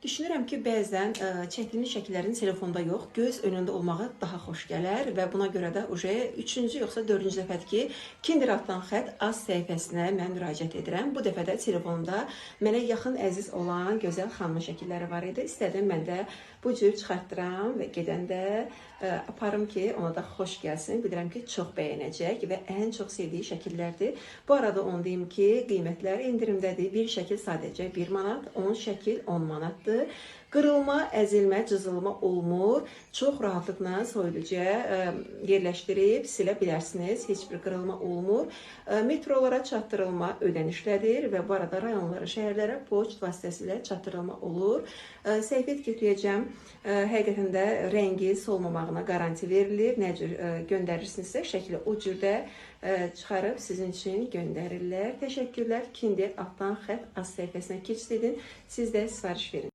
Düşünürəm ki, bəzən çəkdiyimiz şəkillərin telefonda yox, göz önündə olmağı daha xoş gələr və buna görə də üçüncü yoxsa dördüncü dəfədir ki, Kinder altdan xətt az səhifəsinə mən müraciət edirəm. Bu dəfə də telefonda mənə yaxın, əziz olan gözəl xanımın şəkilləri var idi. İstədim mən də bu cür çıxartdıram və gedəndə aparım ki, ona da xoş gəlsin. Bilirəm ki, çox bəyənəcək və ən çox sevdiyi şəkillərdir. Bu arada onu deyim ki, qiymətlər endirimdədir. Bir şəkil sadəcə 1 manat, 10 şəkil 10 manatdır. Qırılma, əzilmə, cızılma olmur. Çox rahatlıqla soyuducuya yerləşdirib silə bilərsiniz. Heç bir qırılma olmur. Metrolara çatdırılma ödənişlədir və bu arada rayonlara, şəhərlərə poçt vasitəsilə çatdırılma olur. Səhifə etiketləyəcəm. Həqiqətən də rəngi solmamağına garanti verilir. Nə cür göndərirsinizsə, şəkli o cürdə çıxarıb sizin üçün göndərirlər. Təşəkkürlər. Kinder altdan xətt az səhifəsinə keçid edin. Siz də sifariş verin.